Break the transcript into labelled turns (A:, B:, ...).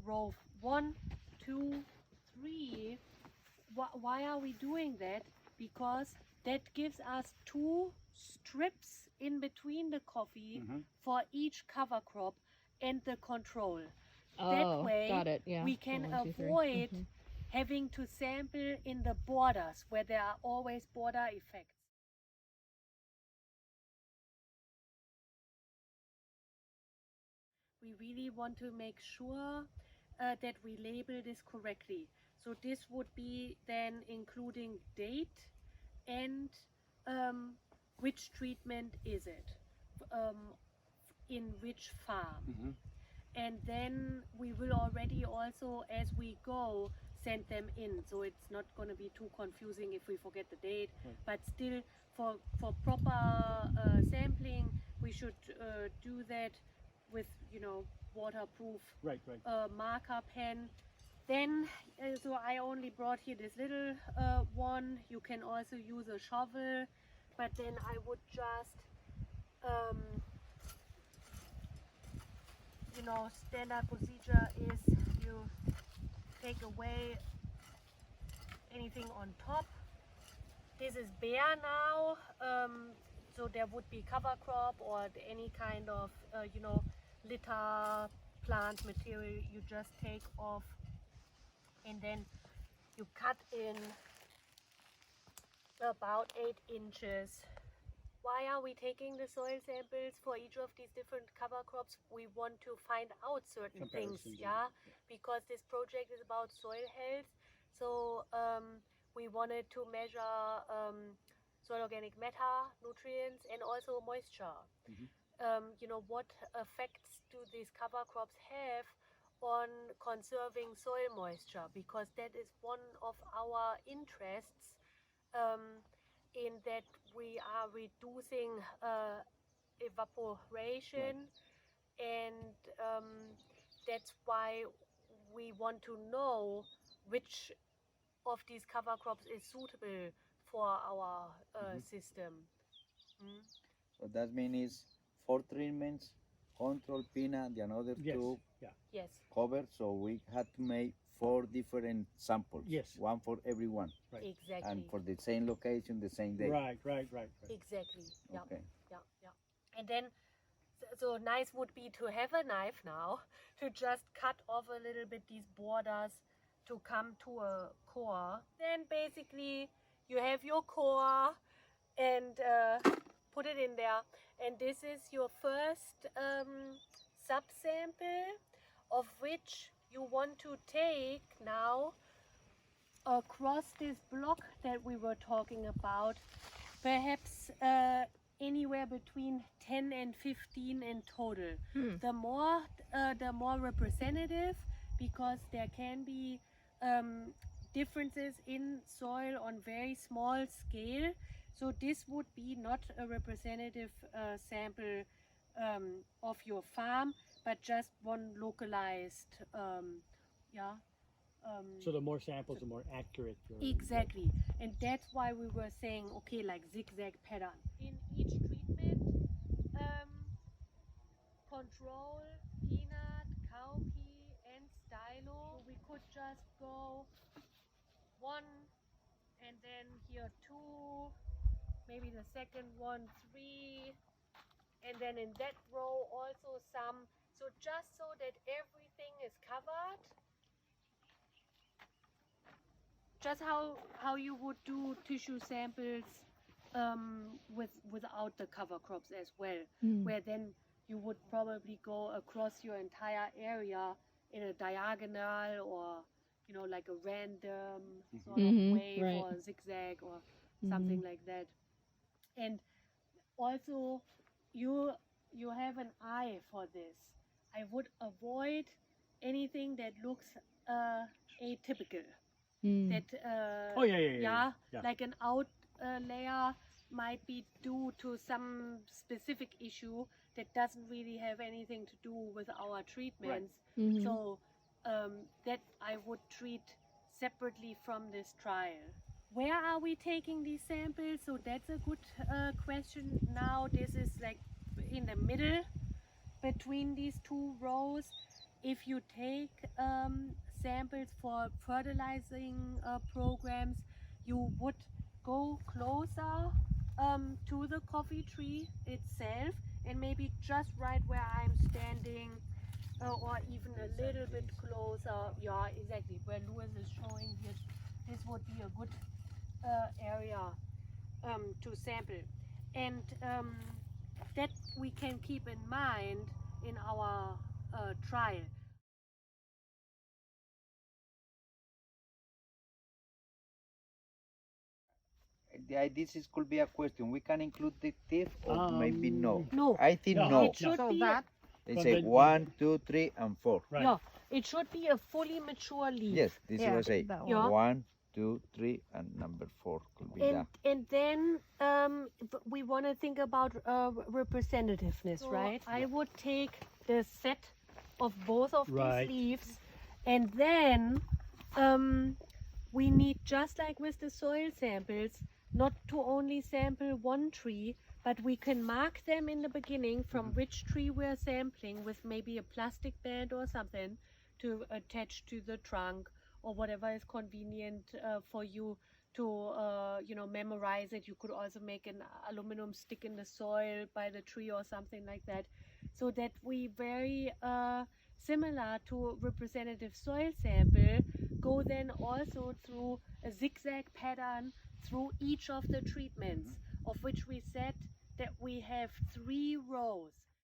A: row 1, 2, 3. Why are we doing that? Because that gives us 2 strips in between the coffee for each cover crop and the control. That way,
B: got it. Yeah.
A: we can
B: 1, 2, 3.
A: avoid having to sample in the borders where there are always border effects. We really want to make sure that we label this correctly. So this would be then including date and which treatment is it, in which farm. And then we will already also, as we go, send them in. So it's not going to be too confusing if we forget the date. But still, for proper sampling, we should do that with, waterproof marker pen. Then, so I only brought here this little one. You can also use a shovel, but then I would just, standard procedure is you take away anything on top. This is bare now, so there would be cover crop or any kind of, litter plant material you just take off, and then you cut in about 8 inches. Why are we taking the soil samples for each of these different cover crops? We want to find out certain things, because this project is about soil health. So we wanted to measure soil organic matter, nutrients, and also moisture. What effects do these cover crops have on conserving soil moisture? Because that is one of our interests, in that we are reducing evaporation, and that's why we want to know which of these cover crops is suitable for our system.
C: So that means 4 treatments, control, peanut, the another 2
A: Yes.
C: covered. So we had to make 4 different samples.
D: Yes.
C: One for everyone.
D: Right.
A: Exactly.
C: And for the same location, the same day.
D: Right.
A: Exactly. Yeah.
C: Okay.
A: Yeah. And then, so nice would be to have a knife now to just cut off a little bit these borders to come to a core. Then basically you have your core and put it in there. And this is your first subsample, of which you want to take now across this block that we were talking about, perhaps anywhere between 10 and 15 in total. The more representative, because there can be differences in soil on very small scale. So this would be not a representative sample of your farm, but just one localized,
D: So the more samples, the more accurate.
A: Exactly, and that's why we were saying, okay, like zigzag pattern. In each treatment, control, peanut, cowpea, and stylo. So we could just go 1, and then here 2, maybe the second one 3, and then in that row also some. So just so that everything is covered. Just how you would do tissue samples without the cover crops as well, where then you would probably go across your entire area in a diagonal, or like a random sort of wave, or a zigzag or something like that. And also you have an eye for this. I would avoid anything that looks atypical. That like an out layer might be due to some specific issue that doesn't really have anything to do with our treatments. So that I would treat separately from this trial. Where are we taking these samples? So that's a good question. Now this is like in the middle between these 2 rows. if you take samples for fertilizing programs, you would go closer to the coffee tree itself, and maybe just right where I'm standing, or even a little bit closer. Yeah, exactly. Where Louis is showing here, this would be a good area to sample, and that we can keep in mind in our trial.
C: This could be a question. We can include the teeth or maybe no.
A: No.
C: I think
D: No.
C: no.
A: It should
B: So
A: be.
B: that
C: They
D: But
C: say
D: then-
C: 1, 2, 3, and 4.
D: Right.
A: Yeah, it should be a fully mature leaf.
C: Yes, this is what I say.
B: that one.
A: Yeah.
C: 1, 2, 3, and number 4 could be that.
A: And then we want to think about representativeness, right? I would take the set of both of
D: Right.
A: these leaves, and then we need, just like with the soil samples, not to only sample one tree, but we can mark them in the beginning from which tree we're sampling with maybe a plastic band or something to attach to the trunk, or whatever is convenient for you to memorize it. You could also make an aluminum stick in the soil by the tree or something like that, so that we very similar to representative soil sample go then also through a zigzag pattern through each of the treatments, of which we said that we have 3 rows.